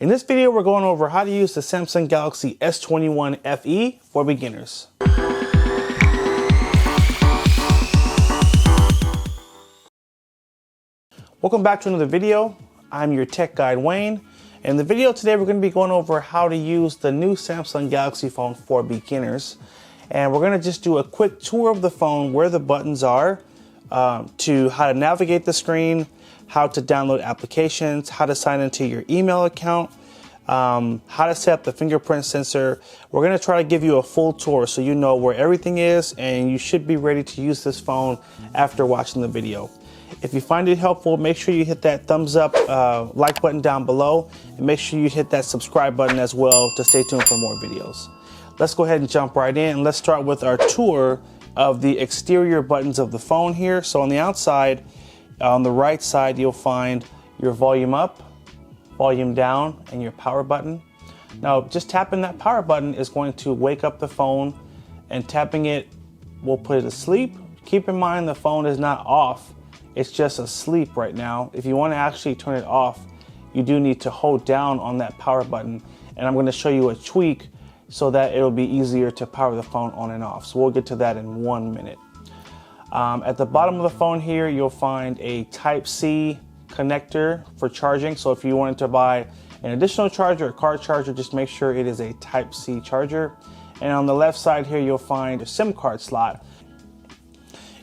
In this video, we're going over how to use the Samsung Galaxy S21 FE for beginners. Welcome back to another video. I'm your tech guide, Wayne. In the video today, we're going to be going over how to use the new Samsung Galaxy phone for beginners. And we're going to just do a quick tour of the phone, where the buttons are, to how to navigate the screen, how to download applications, how to sign into your email account, how to set up the fingerprint sensor. We're going to try to give you a full tour so you know where everything is, and you should be ready to use this phone after watching the video. If you find it helpful, make sure you hit that thumbs up, like button down below, and make sure you hit that subscribe button as well to stay tuned for more videos. Let's go ahead and jump right in, and let's start with our tour of the exterior buttons of the phone here. So on the outside, on the right side, you'll find your volume up, volume down, and your power button. Now, just tapping that power button is going to wake up the phone, and tapping it will put it to sleep. Keep in mind the phone is not off, it's just asleep right now. If you want to actually turn it off, you do need to hold down on that power button, and I'm going to show you a tweak so that it'll be easier to power the phone on and off. So we'll get to that in 1 minute. At the bottom of the phone here, you'll find a Type-C connector for charging. So if you wanted to buy an additional charger, a car charger, just make sure it is a Type-C charger. And on the left side here, you'll find a SIM card slot.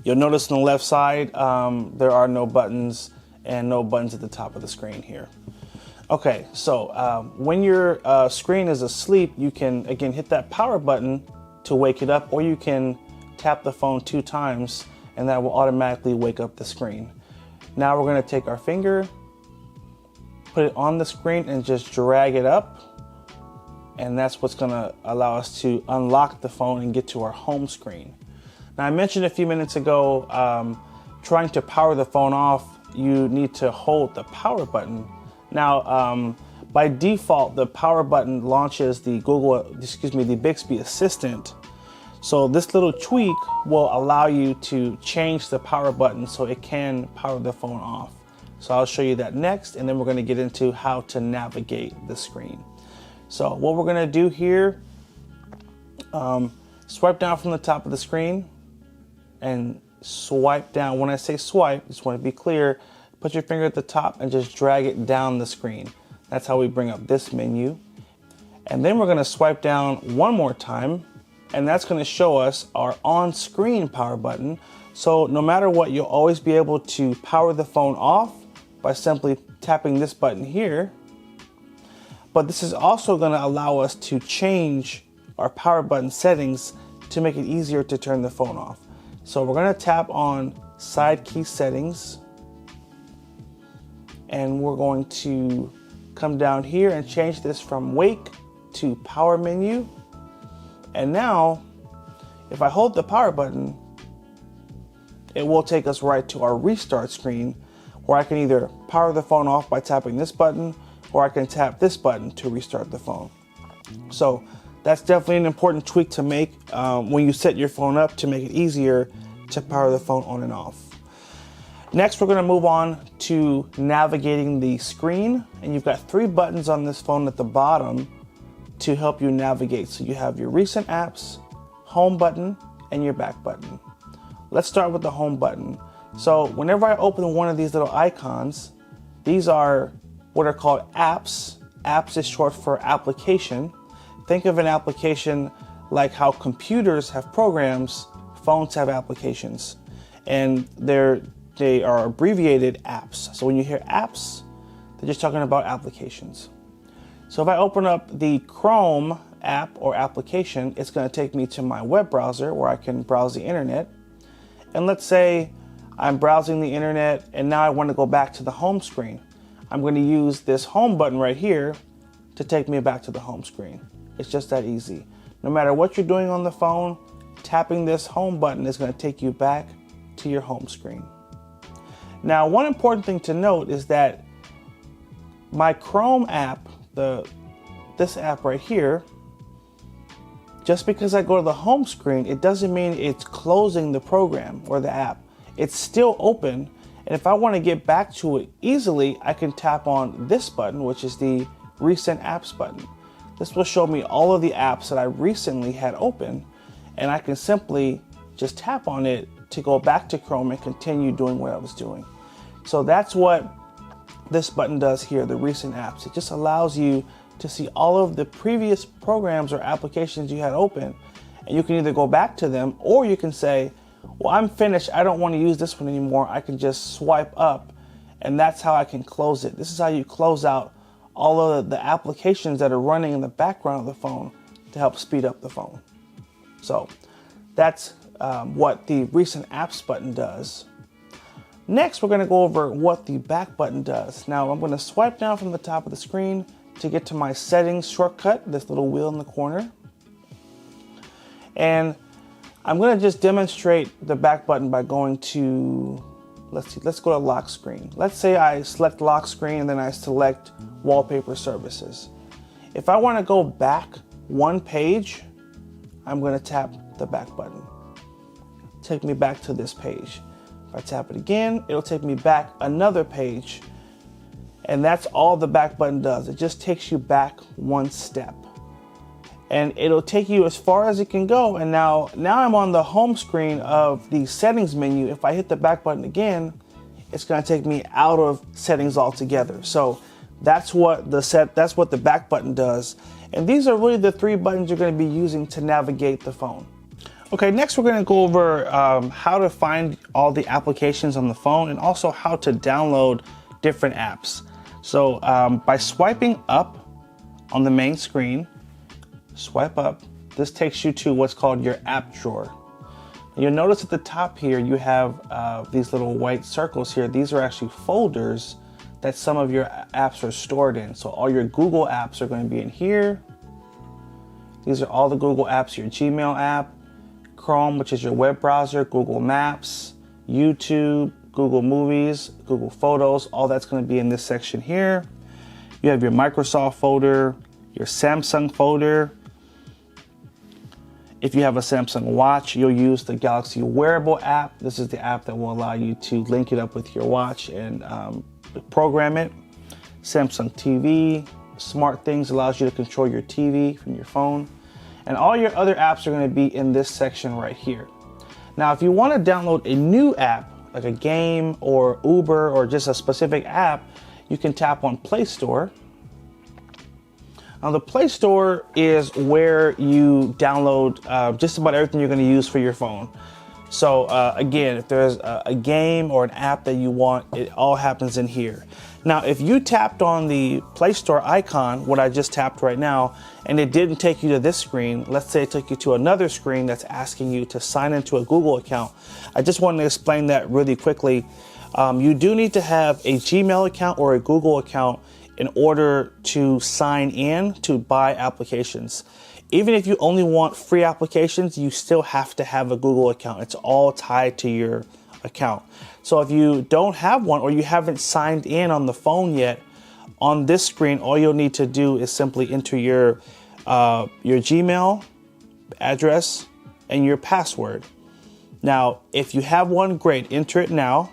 You'll notice on the left side, there are no buttons and no buttons at the top of the screen here. Okay, so when your screen is asleep, you can, again, hit that power button to wake it up, or you can tap the phone 2 times, and that will automatically wake up the screen. Now we're going to take our finger, put it on the screen, and just drag it up. And that's what's going to allow us to unlock the phone and get to our home screen. Now, I mentioned a few minutes ago, trying to power the phone off, you need to hold the power button. Now, by default, the power button launches the the Bixby Assistant. So this little tweak will allow you to change the power button so it can power the phone off. So I'll show you that next, and then we're going to get into how to navigate the screen. So what we're going to do here, swipe down from the top of the screen and swipe down. When I say swipe, just want to be clear, put your finger at the top and just drag it down the screen. That's how we bring up this menu. And then we're going to swipe down one more time, and that's going to show us our on-screen power button. So no matter what, you'll always be able to power the phone off by simply tapping this button here. But this is also going to allow us to change our power button settings to make it easier to turn the phone off. So we're going to tap on side key settings, and we're going to come down here and change this from wake to power menu. And now, if I hold the power button, it will take us right to our restart screen, where I can either power the phone off by tapping this button, or I can tap this button to restart the phone. So that's definitely an important tweak to make when you set your phone up to make it easier to power the phone on and off. Next, we're going to move on to navigating the screen, and you've got 3 buttons on this phone at the bottom to help you navigate. So you have your recent apps, home button, and your back button. Let's start with the home button. So whenever I open one of these little icons, these are what are called apps. Apps is short for application. Think of an application like how computers have programs, phones have applications, and they are abbreviated apps. So when you hear apps, they're just talking about applications. So if I open up the Chrome app or application, it's going to take me to my web browser where I can browse the internet. And let's say I'm browsing the internet and now I want to go back to the home screen. I'm going to use this home button right here to take me back to the home screen. It's just that easy. No matter what you're doing on the phone, tapping this home button is going to take you back to your home screen. Now, one important thing to note is that my Chrome app, this app right here, just because I go to the home screen, it doesn't mean it's closing the program or the app. It's still open, and if I want to get back to it easily, I can tap on this button, which is the recent apps button. This will show me all of the apps that I recently had open, and I can simply just tap on it to go back to Chrome and continue doing what I was doing. So that's what this button does here, the recent apps. It just allows you to see all of the previous programs or applications you had open, and you can either go back to them, or you can say, well, I'm finished, I don't want to use this one anymore. I can just swipe up, and that's how I can close it. This is how you close out all of the applications that are running in the background of the phone to help speed up the phone. So that's what the recent apps button does. Next, we're going to go over what the back button does. Now, I'm going to swipe down from the top of the screen to get to my settings shortcut, this little wheel in the corner. And I'm going to just demonstrate the back button by going to, let's go to lock screen. Let's say I select lock screen and then I select wallpaper services. If I want to go back one page, I'm going to tap the back button. Take me back to this page. If I tap it again, it'll take me back another page. And that's all the back button does. It just takes you back one step. And it'll take you as far as it can go. And now I'm on the home screen of the settings menu. If I hit the back button again, it's going to take me out of settings altogether. So that's what the back button does. And these are really the three buttons you're going to be using to navigate the phone. Okay, next we're going to go over how to find all the applications on the phone, and also how to download different apps. So by swiping up on the main screen, swipe up, this takes you to what's called your app drawer. You'll notice at the top here you have these little white circles here. These are actually folders that some of your apps are stored in. So all your Google apps are going to be in here. These are all the Google apps, your Gmail app, Chrome, which is your web browser, Google Maps, YouTube, Google Movies, Google Photos, all that's going to be in this section here. You have your Microsoft folder, your Samsung folder. If you have a Samsung watch, you'll use the Galaxy Wearable app. This is the app that will allow you to link it up with your watch and program it. Samsung TV, SmartThings allows you to control your TV from your phone. And all your other apps are going to be in this section right here. Now, if you want to download a new app, like a game or Uber or just a specific app, you can tap on Play Store. Now, the Play Store is where you download just about everything you're going to use for your phone. So again, if there's a game or an app that you want, it all happens in here. Now, if you tapped on the Play Store icon, what I just tapped right now, and it didn't take you to this screen, let's say it took you to another screen that's asking you to sign into a Google account. I just wanted to explain that really quickly. You do need to have a Gmail account or a Google account in order to sign in to buy applications. Even if you only want free applications, you still have to have a Google account. It's all tied to your account. So if you don't have one or you haven't signed in on the phone yet, on this screen, all you'll need to do is simply enter your Gmail address and your password. Now, if you have one, great, enter it now.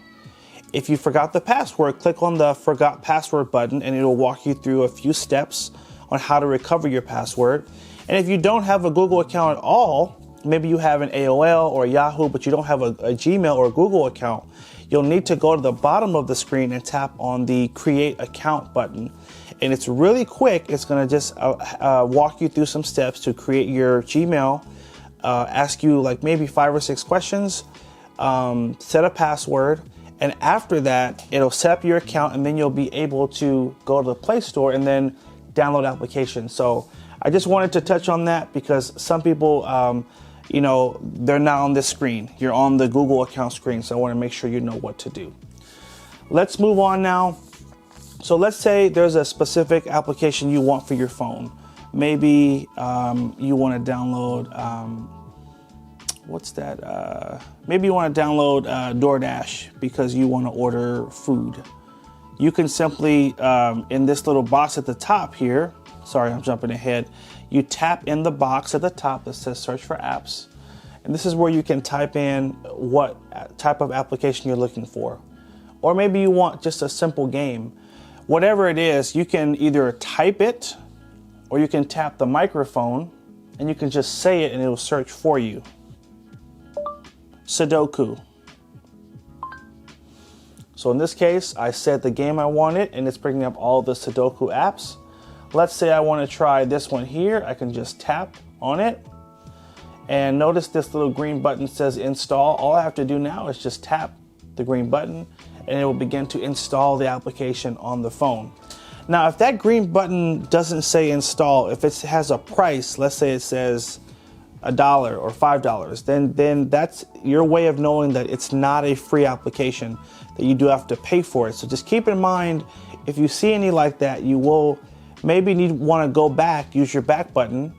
If you forgot the password, click on the Forgot Password button and it'll walk you through a few steps on how to recover your password. And if you don't have a Google account at all, maybe you have an AOL or Yahoo, but you don't have a Gmail or a Google account, you'll need to go to the bottom of the screen and tap on the Create Account button. And it's really quick. It's going to just walk you through some steps to create your Gmail, ask you like maybe 5 or 6 questions, set a password, and after that, it'll set up your account, and then you'll be able to go to the Play Store and then download applications. So I just wanted to touch on that because some people, they're not on this screen. You're on the Google account screen, so I want to make sure you know what to do. Let's move on now. So let's say there's a specific application you want for your phone. Maybe you want to download, maybe you want to download DoorDash because you want to order food. You can simply, in this little box at the top here, sorry, I'm jumping ahead. You tap in the box at the top that says search for apps. And this is where you can type in what type of application you're looking for. Or maybe you want just a simple game. whatever it is, you can either type it or you can tap the microphone and you can just say it and it'll search for you. Sudoku. So in this case, I said the game I wanted and it's bringing up all the Sudoku apps. Let's say I want to try this one here. I can just tap on it. And notice this little green button says install. All I have to do now is just tap the green button and it will begin to install the application on the phone. Now, if that green button doesn't say install, if it has a price, let's say it says $1 or $5, then that's your way of knowing that it's not a free application, that you do have to pay for it. So just keep in mind, if you see any like that, you will maybe want to go back, use your back button,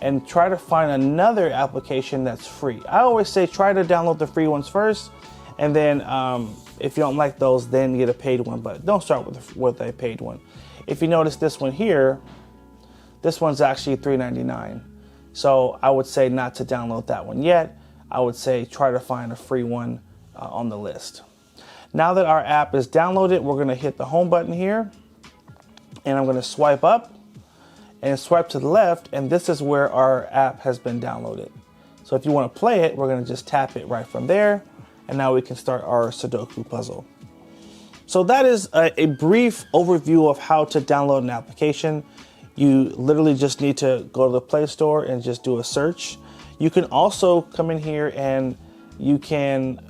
and try to find another application that's free. I always say try to download the free ones first, and then if you don't like those, then get a paid one, but don't start with a paid one. If you notice this one here, this one's actually $3.99. So I would say not to download that one yet. I would say try to find a free one on the list. Now that our app is downloaded, we're gonna hit the home button here, and I'm gonna swipe up and swipe to the left, and this is where our app has been downloaded. So if you wanna play it, we're gonna just tap it right from there, and now we can start our Sudoku puzzle. So that is a brief overview of how to download an application. You literally just need to go to the Play Store and just do a search. You can also come in here and you can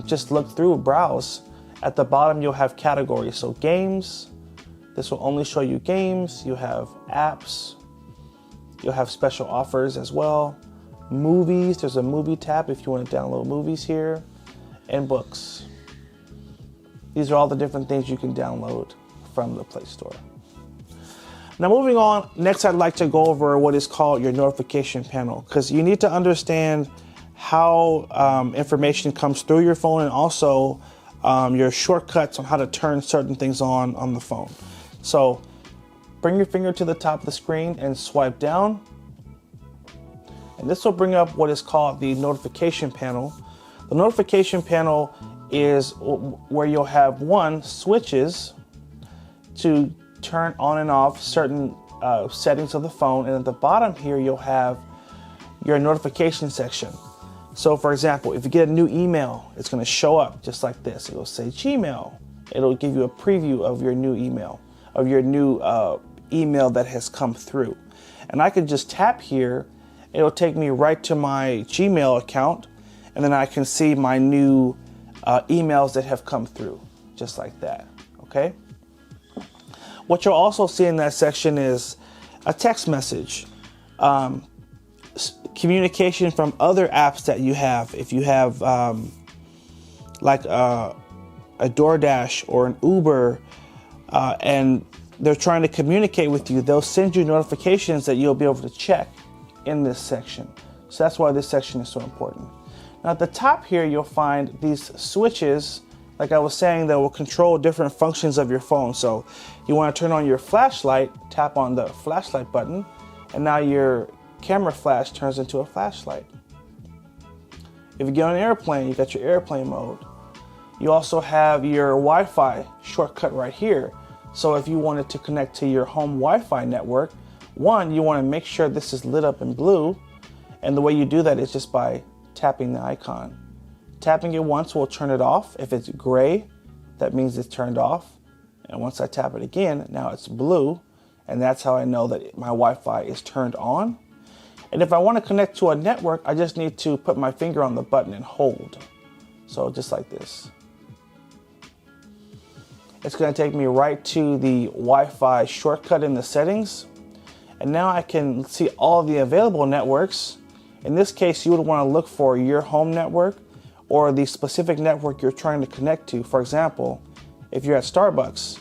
just look through, browse. At the bottom, you'll have categories. So games, this will only show you games. You have apps. You'll have special offers as well. Movies, there's a movie tab if you want to download movies here. And books. These are all the different things you can download from the Play Store. Now moving on, next I'd like to go over what is called your notification panel, because you need to understand how information comes through your phone, and also your shortcuts on how to turn certain things on the phone. So bring your finger to the top of the screen and swipe down. And this will bring up what is called the notification panel. The notification panel is where you'll have switches to turn on and off certain settings of the phone, and at the bottom here you'll have your notification section. So for example, if you get a new email, it's going to show up just like this. It'll say Gmail. It'll give you a preview of your new email, email that has come through. And I can just tap here. It'll take me right to my Gmail account, and then I can see my new emails that have come through, just like that, okay? What you'll also see in that section is a text message, communication from other apps that you have. If you have like a DoorDash or an Uber, and they're trying to communicate with you, they'll send you notifications that you'll be able to check in this section. So that's why this section is so important. Now at the top here, you'll find these switches, like I was saying, that will control different functions of your phone. So you want to turn on your flashlight, tap on the flashlight button, and now your camera flash turns into a flashlight. If you get on an airplane, you got your airplane mode. You also have your Wi-Fi shortcut right here. So if you wanted to connect to your home Wi-Fi network, you want to make sure this is lit up in blue. And the way you do that is just by tapping the icon. Tapping it once will turn it off. If it's gray, that means it's turned off. And once I tap it again, now it's blue. And that's how I know that my Wi-Fi is turned on. And if I want to connect to a network, I just need to put my finger on the button and hold. So just like this. It's going to take me right to the Wi-Fi shortcut in the settings. And now I can see all the available networks. In this case, you would want to look for your home network or the specific network you're trying to connect to. For example, if you're at Starbucks,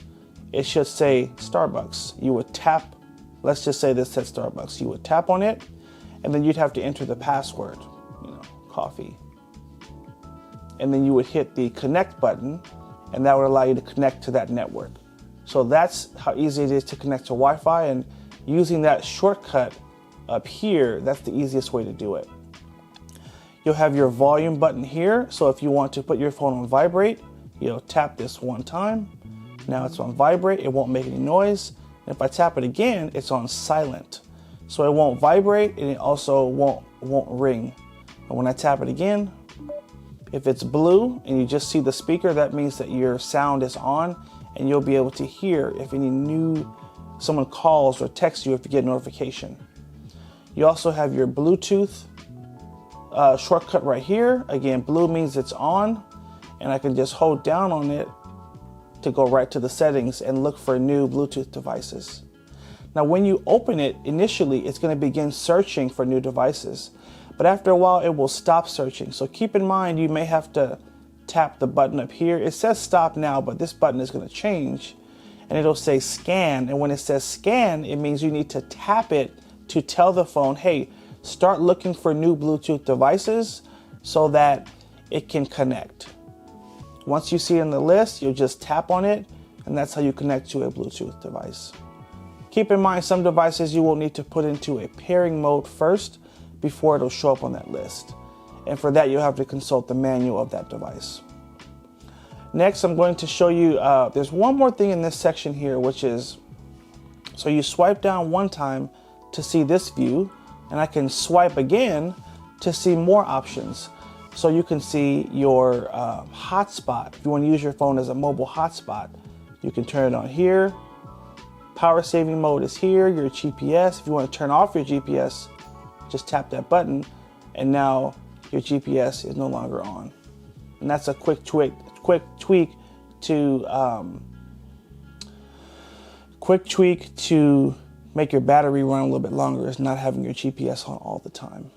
it should say Starbucks. You would tap, let's just say this says Starbucks. You would tap on it, and then you'd have to enter the password, coffee. And then you would hit the connect button, and that would allow you to connect to that network. So that's how easy it is to connect to Wi-Fi, and using that shortcut up here, that's the easiest way to do it. You'll have your volume button here. So if you want to put your phone on vibrate, you'll tap this one time Now it's on vibrate, it won't make any noise. And if I tap it again, it's on silent. So it won't vibrate and it also won't ring. And when I tap it again, if it's blue and you just see the speaker, that means that your sound is on and you'll be able to hear if someone calls or texts you if you get a notification. You also have your Bluetooth shortcut right here. Again, blue means it's on, and I can just hold down on it to go right to the settings and look for new Bluetooth devices. Now, when you open it, initially, it's going to begin searching for new devices, but after a while, it will stop searching. So keep in mind, you may have to tap the button up here. It says stop now, but this button is going to change, and it'll say scan. And when it says scan, it means you need to tap it to tell the phone, hey, start looking for new Bluetooth devices so that it can connect. Once you see it in the list, you'll just tap on it, and that's how you connect to a Bluetooth device. Keep in mind, some devices you will need to put into a pairing mode first before it'll show up on that list. And for that, you'll have to consult the manual of that device. Next, I'm going to show you, there's one more thing in this section here, which is, so you swipe down one time to see this view, and I can swipe again to see more options. So you can see your hotspot. If you want to use your phone as a mobile hotspot, you can turn it on here. Power saving mode is here, your GPS. If you want to turn off your GPS, just tap that button, and now your GPS is no longer on. And that's a quick tweak to make your battery run a little bit longer, is not having your GPS on all the time.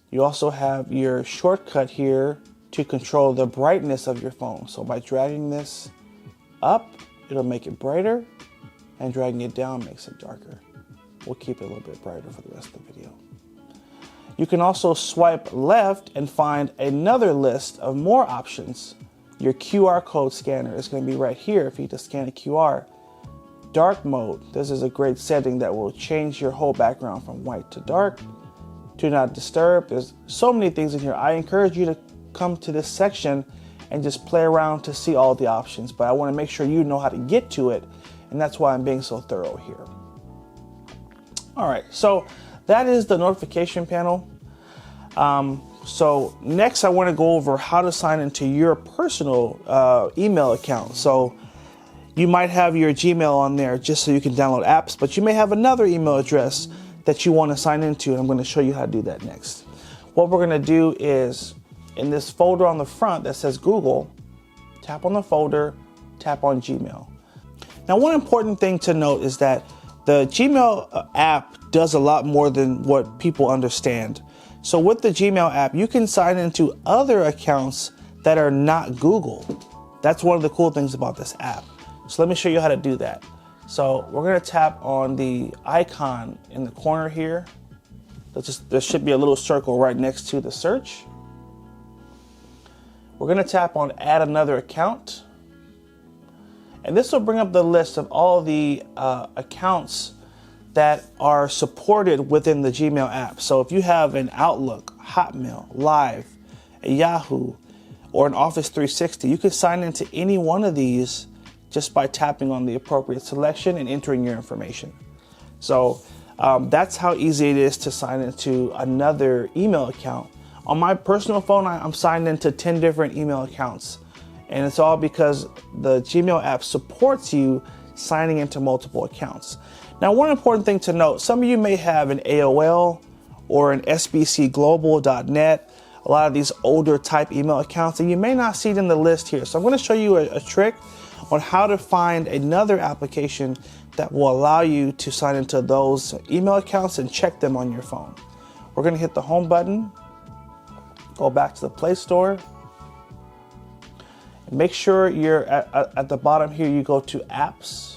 You also have your shortcut here to control the brightness of your phone. So by dragging this up, it'll make it brighter, and dragging it down makes it darker. We'll keep it a little bit brighter for the rest of the video. You can also swipe left and find another list of more options. Your QR code scanner is going to be right here if you need to scan a QR. Dark mode, this is a great setting that will change your whole background from white to dark. Do not disturb. There's so many things in here. I encourage you to come to this section and just play around to see all the options, but I want to make sure you know how to get to it, and that's why I'm being so thorough here. All right, so that is the notification panel. So next I want to go over how to sign into your personal email account. So you might have your Gmail on there just so you can download apps, but you may have another email address that you want to sign into, and I'm going to show you how to do that next. What we're going to do is, in this folder on the front that says Google, tap on the folder, tap on Gmail. Now, one important thing to note is that the Gmail app does a lot more than what people understand. So with the Gmail app, you can sign into other accounts that are not Google. That's one of the cool things about this app. So let me show you how to do that. So we're going to tap on the icon in the corner here. There should be a little circle right next to the search. We're going to tap on add another account. And this will bring up the list of all the accounts that are supported within the Gmail app. So if you have an Outlook, Hotmail, Live, a Yahoo, or an Office 360, you can sign into any one of these just by tapping on the appropriate selection and entering your information. So that's how easy it is to sign into another email account. On my personal phone, I'm signed into 10 different email accounts. And it's all because the Gmail app supports you signing into multiple accounts. Now, one important thing to note, some of you may have an AOL or an sbcglobal.net, a lot of these older type email accounts, and you may not see it in the list here. So I'm going to show you a trick on how to find another application that will allow you to sign into those email accounts and check them on your phone. We're going to hit the home button, go back to the Play Store, and make sure you're at the bottom here, you go to apps.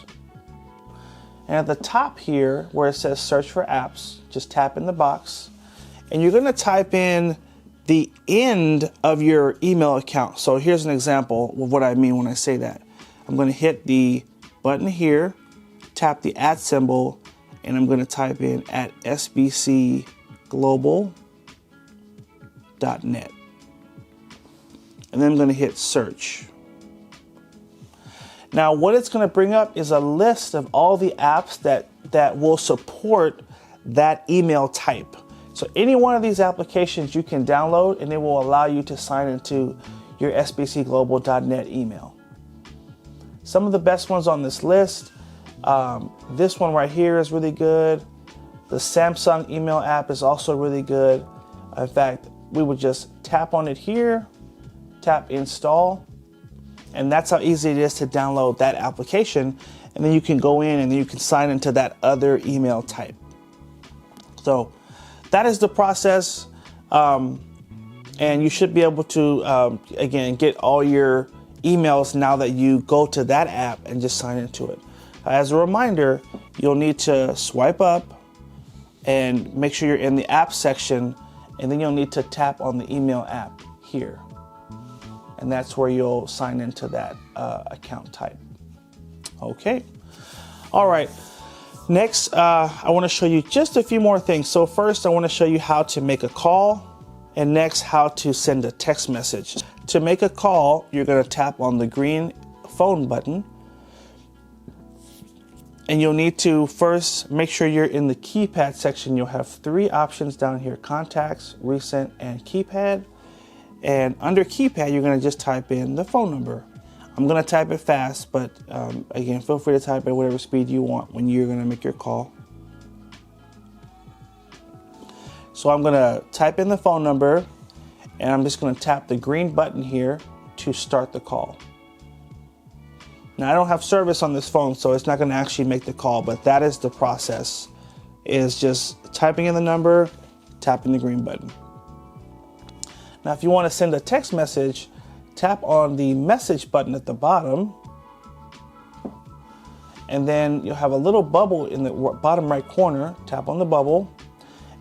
And at the top here, where it says search for apps, just tap in the box, and you're going to type in the end of your email account. So here's an example of what I mean when I say that. I'm going to hit the button here, tap the @ symbol, and I'm going to type in at sbcglobal.net. And then I'm going to hit search. Now what it's going to bring up is a list of all the apps that will support that email type. So any one of these applications you can download, and it will allow you to sign into your sbcglobal.net email. Some of the best ones on this list, this one right here is really good. The Samsung email app is also really good. In fact, we would just tap on it here, tap install, and that's how easy it is to download that application. And then you can go in and you can sign into that other email type. So that is the process. And you should be able to, again, get all your emails now that you go to that app and just sign into it. As a reminder, you'll need to swipe up and make sure you're in the app section, and then you'll need to tap on the email app here. And that's where you'll sign into that account type. Okay. All right. Next, I want to show you just a few more things. So first, I want to show you how to make a call, and next, how to send a text message. To make a call, you're going to tap on the green phone button, and you'll need to first make sure you're in the keypad section. You'll have three options down here: contacts, recent, and keypad. And under keypad, you're going to just type in the phone number. I'm going to type it fast, but again, feel free to type at whatever speed you want when you're going to make your call. So I'm going to type in the phone number, and I'm just going to tap the green button here to start the call. Now, I don't have service on this phone, so it's not going to actually make the call, but that is the process, is just typing in the number, tapping the green button. Now, if you want to send a text message, tap on the message button at the bottom, and then you'll have a little bubble in the bottom right corner. Tap on the bubble,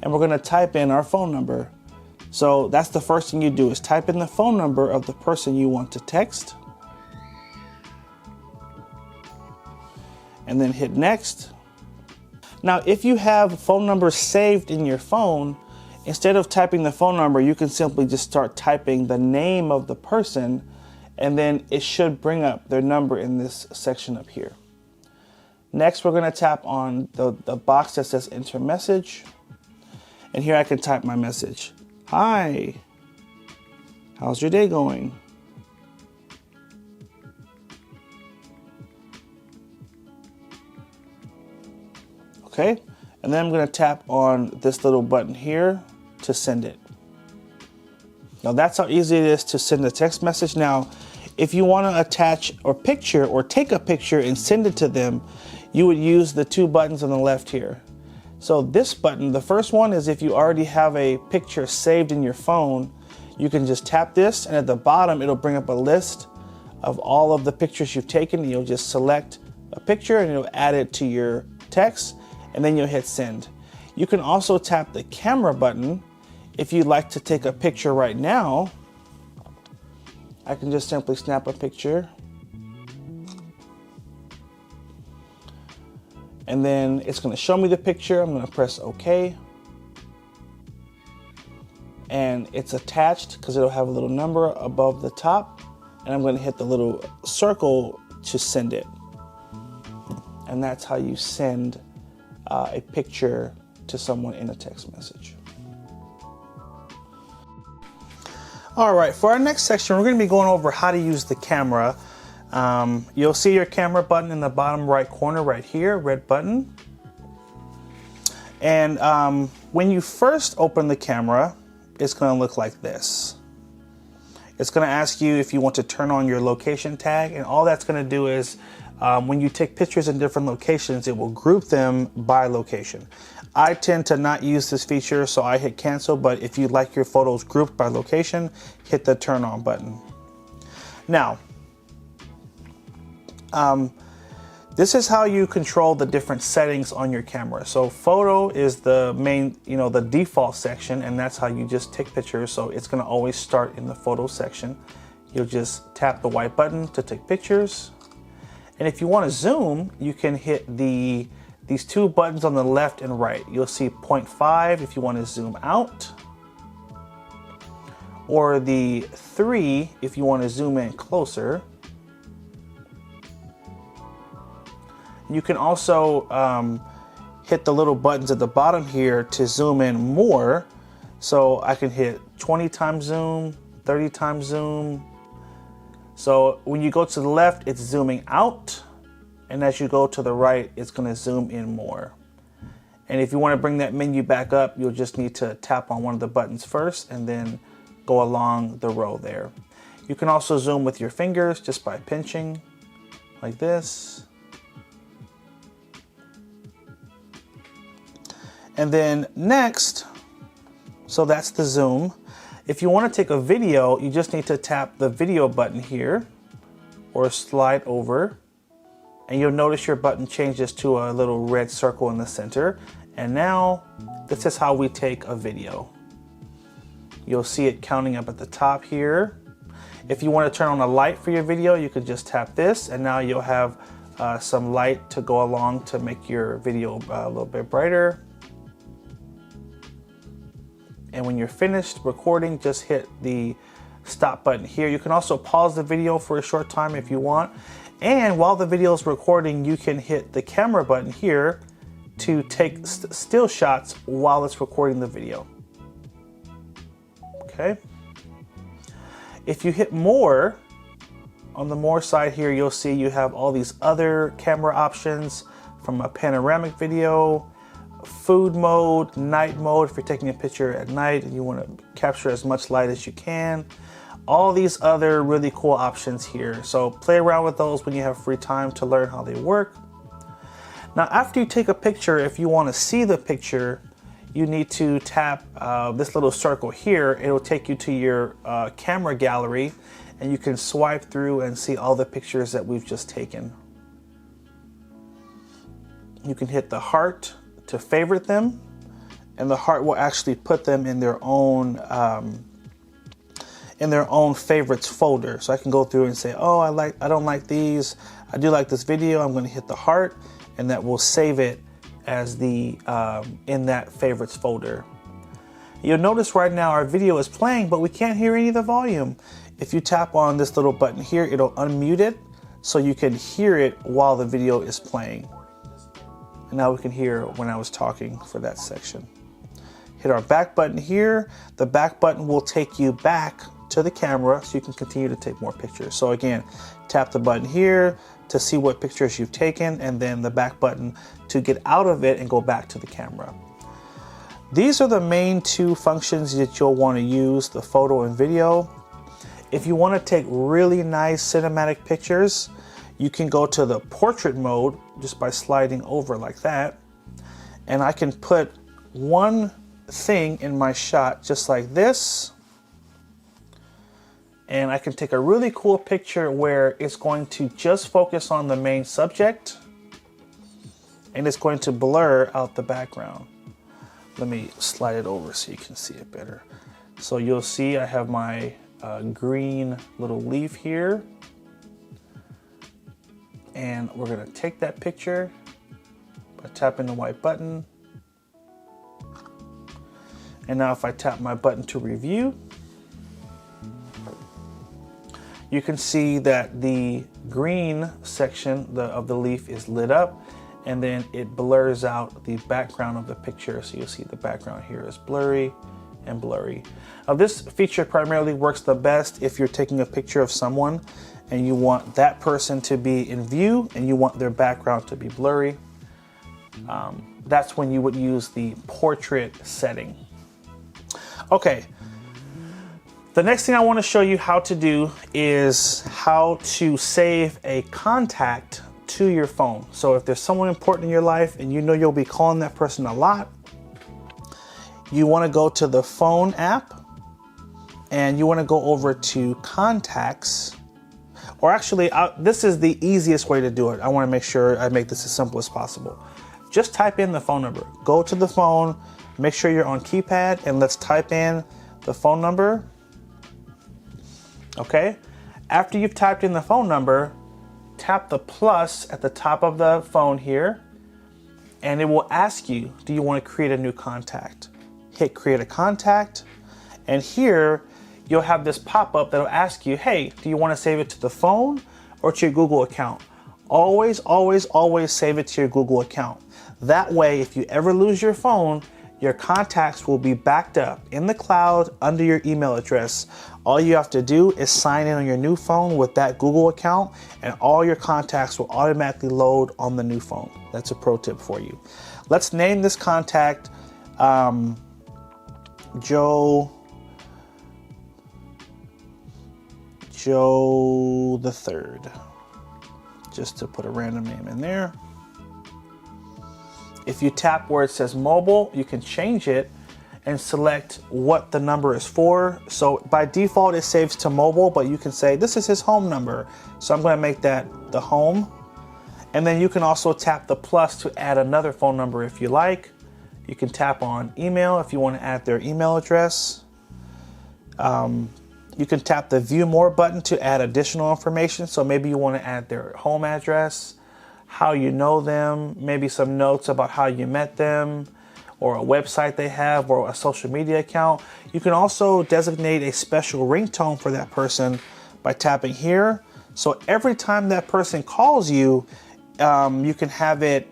and we're going to type in our phone number. So that's the first thing you do, is type in the phone number of the person you want to text, and then hit next. Now, if you have phone numbers saved in your phone, instead of typing the phone number, you can simply just start typing the name of the person, and then it should bring up their number in this section up here. Next, we're going to tap on the box that says enter message. And here I can type my message. Hi, how's your day going? Okay, and then I'm going to tap on this little button here to send it. Now that's how easy it is to send a text message. Now, if you want to attach or picture or take a picture and send it to them, you would use the two buttons on the left here. So this button, the first one, is if you already have a picture saved in your phone, you can just tap this, and at the bottom it'll bring up a list of all of the pictures you've taken, and you'll just select a picture and it'll add it to your text, and then you'll hit send. You can also tap the camera button if you'd like to take a picture right now. I can just simply snap a picture, and then it's going to show me the picture. I'm going to press OK, and it's attached because it'll have a little number above the top, and I'm going to hit the little circle to send it. And that's how you send a picture to someone in a text message. All right, for our next section, we're going to be going over how to use the camera. You'll see your camera button in the bottom right corner right here, red button. And when you first open the camera, it's going to look like this. It's going to ask you if you want to turn on your location tag, and all that's going to do is when you take pictures in different locations, it will group them by location. I tend to not use this feature, so I hit cancel, but if you'd like your photos grouped by location, hit the turn on button. Now, this is how you control the different settings on your camera. So photo is the main, the default section, and that's how you just take pictures. So it's going to always start in the photo section. You'll just tap the white button to take pictures. And if you want to zoom, you can hit these two buttons on the left and right. You'll see 0.5 if you want to zoom out, or the 3 if you want to zoom in closer. You can also hit the little buttons at the bottom here to zoom in more. So I can hit 20 times zoom, 30 times zoom. So when you go to the left, it's zooming out. And as you go to the right, it's gonna zoom in more. And if you wanna bring that menu back up, you'll just need to tap on one of the buttons first and then go along the row there. You can also zoom with your fingers just by pinching like this. And then next, so that's the zoom. If you want to take a video, you just need to tap the video button here or slide over, and you'll notice your button changes to a little red circle in the center. And now this is how we take a video. You'll see it counting up at the top here. If you want to turn on a light for your video, you can just tap this, and now you'll have some light to go along to make your video a little bit brighter. And when you're finished recording, just hit the stop button here. You can also pause the video for a short time if you want. And while the video is recording, you can hit the camera button here to take still shots while it's recording the video. Okay. If you hit more, on the more side here, you'll see you have all these other camera options, from a panoramic video, food mode, night mode if you're taking a picture at night and you want to capture as much light as you can. All these other really cool options here. So play around with those when you have free time to learn how they work. Now after you take a picture, if you want to see the picture, you need to tap this little circle here. It'll take you to your camera gallery, and you can swipe through and see all the pictures that we've just taken. You can hit the heart to favorite them, and the heart will actually put them in their own favorites folder. So I can go through and say, oh, I don't like these. I do like this video. I'm going to hit the heart, and that will save it as the in that favorites folder. You'll notice right now our video is playing, but we can't hear any of the volume. If you tap on this little button here, it'll unmute it so you can hear it while the video is playing. And now we can hear when I was talking for that section. Hit our back button here. The back button will take you back to the camera so you can continue to take more pictures. So again, tap the button here to see what pictures you've taken, and then the back button to get out of it and go back to the camera. These are the main two functions that you'll want to use, the photo and video. If you want to take really nice cinematic pictures, you can go to the portrait mode just by sliding over like that. And I can put one thing in my shot just like this. And I can take a really cool picture where it's going to just focus on the main subject, and it's going to blur out the background. Let me slide it over so you can see it better. So you'll see I have my green little leaf here. And we're gonna take that picture by tapping the white button. And now if I tap my button to review, you can see that the green section of the leaf is lit up, and then it blurs out the background of the picture. So you'll see the background here is blurry and blurry. Now this feature primarily works the best if you're taking a picture of someone and you want that person to be in view and you want their background to be blurry. That's when you would use the portrait setting. Okay, the next thing I want to show you how to do is how to save a contact to your phone. So if there's someone important in your life and you know you'll be calling that person a lot, you want to go to the phone app and you want to go over to contacts. Or actually, this is the easiest way to do it. I want to make sure I make this as simple as possible. Just type in the phone number. Go to the phone, make sure you're on keypad, and let's type in the phone number. Okay? After you've typed in the phone number, tap the plus at the top of the phone here, and it will ask you, do you want to create a new contact? Hit create a contact, and here you'll have this pop-up that'll ask you, hey, do you want to save it to the phone or to your Google account? always, always, always save it to your Google account. That way, if you ever lose your phone, your contacts will be backed up in the cloud under your email address. All you have to do is sign in on your new phone with that Google account, and all your contacts will automatically load on the new phone. That's a pro tip for you. Let's name this contact Joe the Third, just to put a random name in there. If you tap where it says mobile, you can change it and select what the number is for. So by default, it saves to mobile, but you can say, this is his home number. So I'm going to make that the home. And then you can also tap the plus to add another phone number if you like. You can tap on email if you want to add their email address. You can tap the view more button to add additional information. So maybe you want to add their home address, how you know them, maybe some notes about how you met them, or a website they have, or a social media account. You can also designate a special ringtone for that person by tapping here. So every time that person calls you, you can have it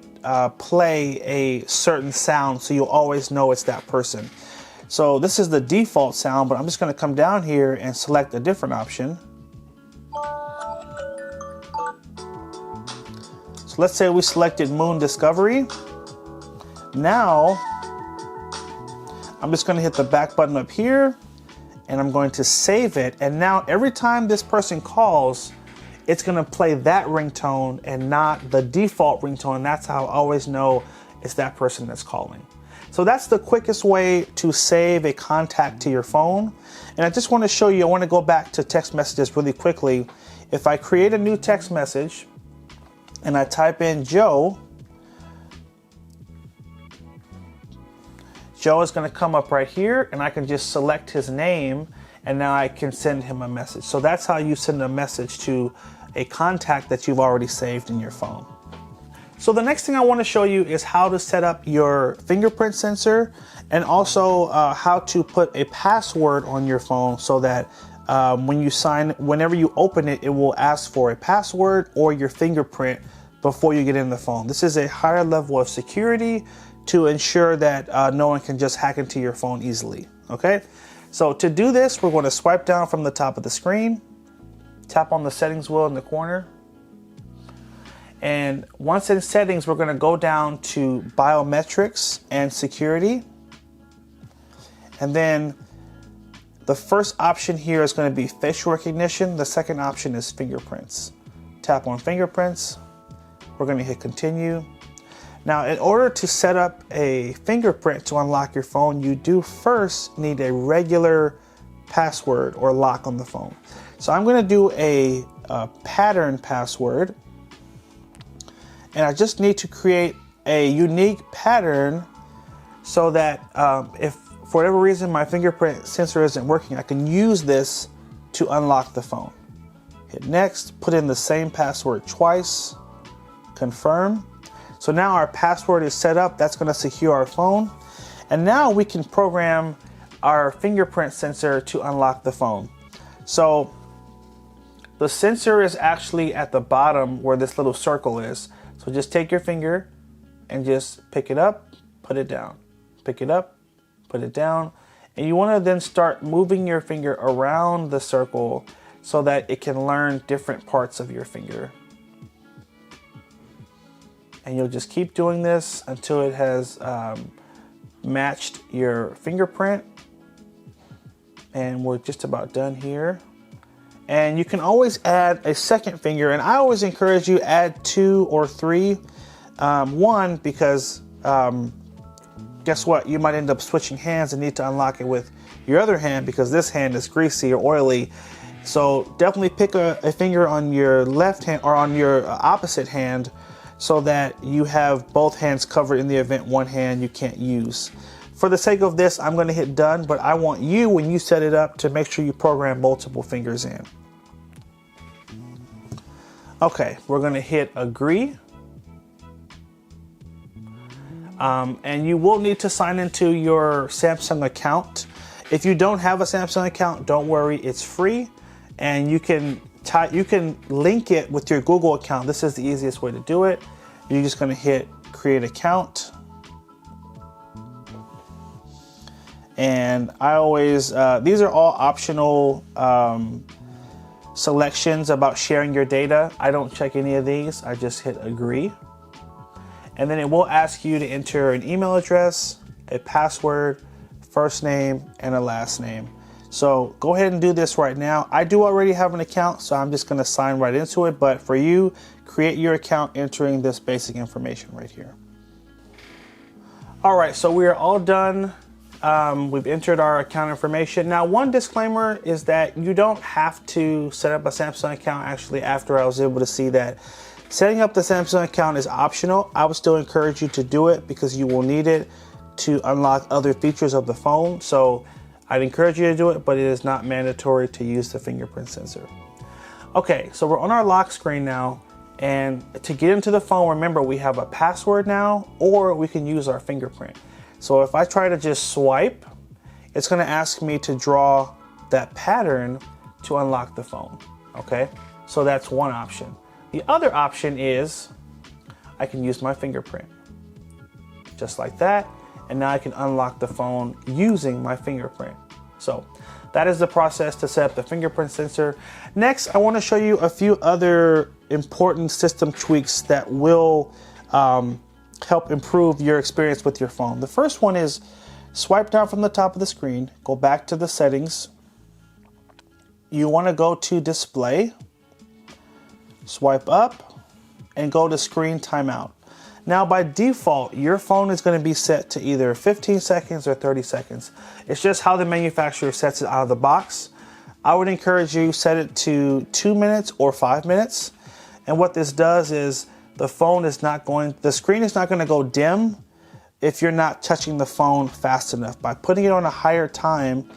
play a certain sound, so you'll always know it's that person. So this is the default sound, but I'm just going to come down here and select a different option. So let's say we selected Moon Discovery. Now I'm just going to hit the back button up here, and I'm going to save it. And now every time this person calls, it's going to play that ringtone and not the default ringtone. And that's how I always know it's that person that's calling. So that's the quickest way to save a contact to your phone. And I just want to show you, I want to go back to text messages really quickly. If I create a new text message and I type in Joe, Joe is going to come up right here, and I can just select his name, and now I can send him a message. So that's how you send a message to a contact that you've already saved in your phone. So the next thing I want to show you is how to set up your fingerprint sensor, and also how to put a password on your phone so that whenever you open it, it will ask for a password or your fingerprint before you get in the phone. This is a higher level of security to ensure that no one can just hack into your phone easily. Okay, so to do this, we're going to swipe down from the top of the screen, tap on the settings wheel in the corner, and once in settings, we're going to go down to biometrics and security. And then the first option here is going to be facial recognition. The second option is fingerprints. Tap on fingerprints. We're going to hit continue. Now, in order to set up a fingerprint to unlock your phone, you do first need a regular password or lock on the phone. So I'm going to do a pattern password. And I just need to create a unique pattern so that if for whatever reason my fingerprint sensor isn't working, I can use this to unlock the phone. Hit next, put in the same password twice, confirm. So now our password is set up. That's going to secure our phone. And now we can program our fingerprint sensor to unlock the phone. So the sensor is actually at the bottom where this little circle is. So just take your finger and just pick it up, put it down, pick it up, put it down. And you want to then start moving your finger around the circle so that it can learn different parts of your finger. And you'll just keep doing this until it has matched your fingerprint. And we're just about done here. And you can always add a second finger, and I always encourage you add 2 or 3. One, because guess what? You might end up switching hands and need to unlock it with your other hand because this hand is greasy or oily. So definitely pick a finger on your left hand or on your opposite hand so that you have both hands covered in the event one hand you can't use. For the sake of this, I'm going to hit done, but I want you, when you set it up, to make sure you program multiple fingers in. Okay, we're going to hit agree. And you will need to sign into your Samsung account. If you don't have a Samsung account, don't worry, it's free. And you can you can link it with your Google account. This is the easiest way to do it. You're just going to hit create account. And I always, these are all optional selections about sharing your data. I don't check any of these. I just hit agree. And then it will ask you to enter an email address, a password, first name, and a last name. So go ahead and do this right now. I do already have an account, so I'm just gonna sign right into it. But for you, create your account entering this basic information right here. All right, so we are all done. We've entered our account information. Now, one disclaimer is that you don't have to set up a Samsung account. Actually, after I was able to see that setting up the Samsung account is optional, I would still encourage you to do it because you will need it to unlock other features of the phone. So I'd encourage you to do it, but it is not mandatory to use the fingerprint sensor. Okay, so we're on our lock screen now. And to get into the phone, remember we have a password now, or we can use our fingerprint. So if I try to just swipe, it's gonna ask me to draw that pattern to unlock the phone, okay? So that's one option. The other option is I can use my fingerprint, just like that. And now I can unlock the phone using my fingerprint. So that is the process to set up the fingerprint sensor. Next, I wanna show you a few other important system tweaks that will help improve your experience with your phone. The first one is swipe down from the top of the screen, go back to the settings. You wanna go to display, swipe up, and go to screen timeout. Now by default, your phone is going to be set to either 15 seconds or 30 seconds. It's just how the manufacturer sets it out of the box. I would encourage you set it to 2 minutes or 5 minutes. And what this does is the screen is not going to go dim if you're not touching the phone fast enough. By putting it on a higher time,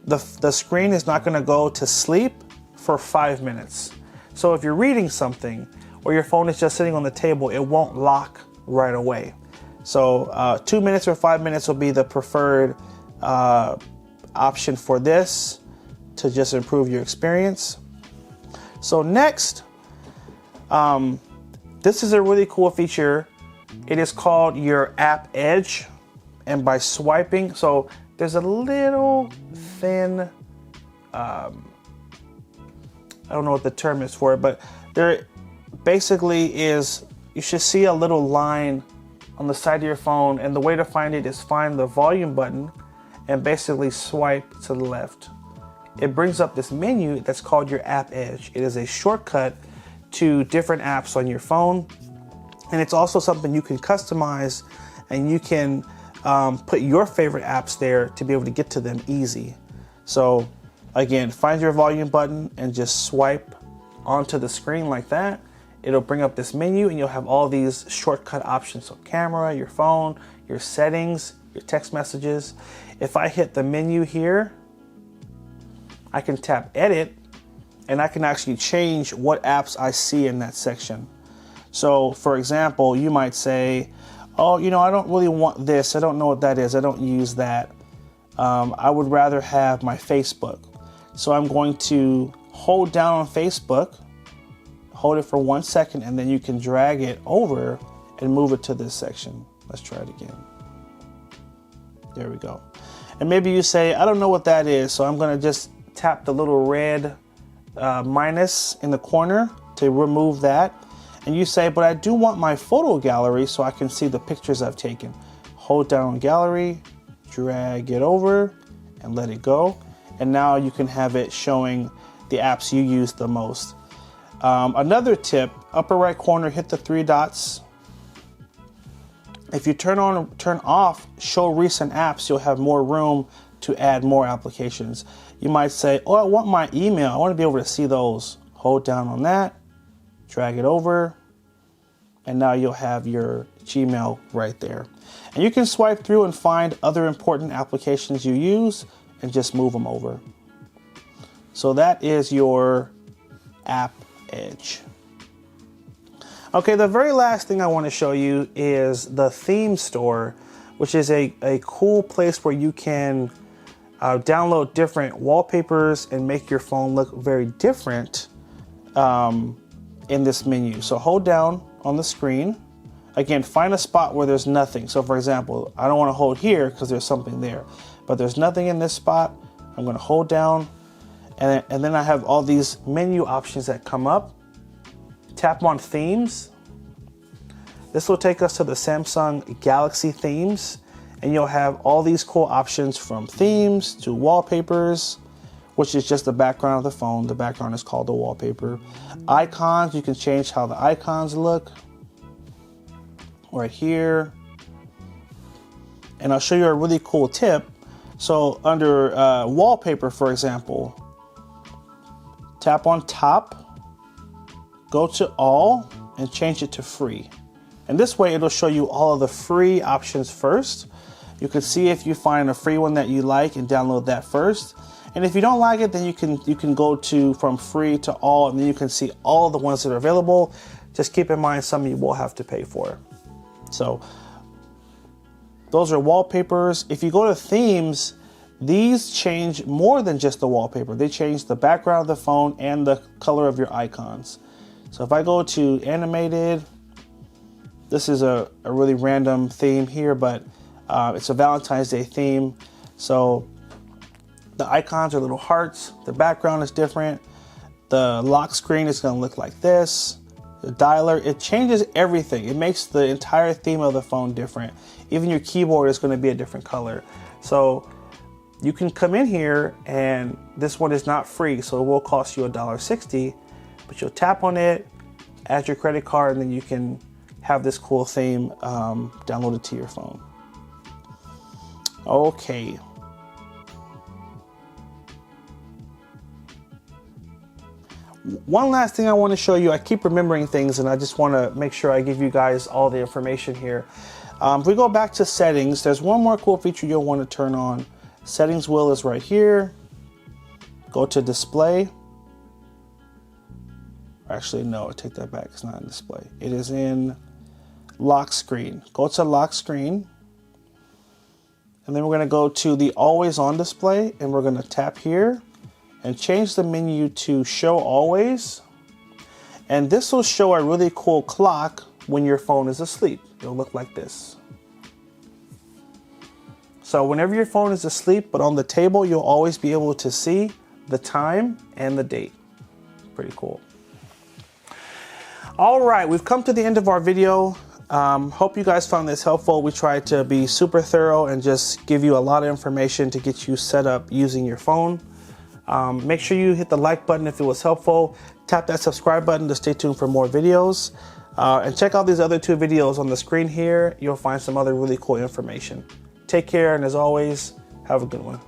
the screen is not going to go to sleep for 5 minutes. So if you're reading something, or your phone is just sitting on the table, it won't lock right away. So 2 minutes or 5 minutes will be the preferred option for this to just improve your experience. So next, this is a really cool feature. It is called your app edge. And by swiping, so there's a little thin, I don't know what the term is for it, but there basically is, you should see a little line on the side of your phone, and the way to find it is find the volume button and basically swipe to the left. It brings up this menu that's called your app edge. It is a shortcut to different apps on your phone, and it's also something you can customize, and you can put your favorite apps there to be able to get to them easy. So again, find your volume button and just swipe onto the screen like that. It'll bring up this menu and you'll have all these shortcut options. So camera, your phone, your settings, your text messages. If I hit the menu here, I can tap edit and I can actually change what apps I see in that section. So for example, you might say, oh, you know, I don't really want this. I don't know what that is. I don't use that. I would rather have my Facebook. So I'm going to hold down on Facebook, hold it for 1 second, and then you can drag it over and move it to this section. Let's try it again. There we go. And maybe you say, I don't know what that is, so I'm gonna just tap the little red minus in the corner to remove that. And you say, but I do want my photo gallery so I can see the pictures I've taken. Hold down on gallery, drag it over, and let it go. And now you can have it showing the apps you use the most. Another tip, upper right corner, hit the 3 dots. If you turn off show recent apps, you'll have more room to add more applications. You might say, oh, I want my email. I want to be able to see those. Hold down on that, drag it over, and now you'll have your Gmail right there. And you can swipe through and find other important applications you use and just move them over. So that is your app edge. Okay, the very last thing I want to show you is the theme store, which is a cool place where you can download different wallpapers and make your phone look very different in this menu. So hold down on the screen. Again, find a spot where there's nothing. So for example, I don't want to hold here because there's something there, but there's nothing in this spot. I'm going to hold down, and then I have all these menu options that come up. Tap on themes. This will take us to the Samsung Galaxy themes, and you'll have all these cool options from themes to wallpapers, which is just the background of the phone. The background is called the wallpaper. Icons, you can change how the icons look right here. And I'll show you a really cool tip. So under wallpaper, for example, tap on top, go to all, and change it to free. And this way it'll show you all of the free options first. You can see if you find a free one that you like and download that first. And if you don't like it, then you can go to from free to all, and then you can see all of the ones that are available. Just keep in mind some you will have to pay for. So those are wallpapers. If you go to themes, these change more than just the wallpaper. They change the background of the phone and the color of your icons. So if I go to animated, this is a really random theme here, but it's a Valentine's Day theme. So the icons are little hearts. The background is different. The lock screen is going to look like this. The dialer, it changes everything. It makes the entire theme of the phone different. Even your keyboard is going to be a different color. So you can come in here, and this one is not free, so it will cost you $1.60, but you'll tap on it, add your credit card, and then you can have this cool theme downloaded to your phone. Okay. One last thing I want to show you. I keep remembering things, and I just want to make sure I give you guys all the information here. If we go back to settings, there's one more cool feature you'll want to turn on. Settings wheel is right here. Go to display. Actually, no, I take that back. It's not in display. It is in lock screen. Go to lock screen. And then we're going to go to the always on display, and we're going to tap here and change the menu to show always. And this will show a really cool clock when your phone is asleep. It'll look like this. So whenever your phone is asleep but on the table, you'll always be able to see the time and the date. Pretty cool. All right, we've come to the end of our video. Hope you guys found this helpful. We tried to be super thorough and just give you a lot of information to get you set up using your phone. Make sure you hit the like button if it was helpful. Tap that subscribe button to stay tuned for more videos. And check out these other 2 videos on the screen here. You'll find some other really cool information. Take care, and as always, have a good one.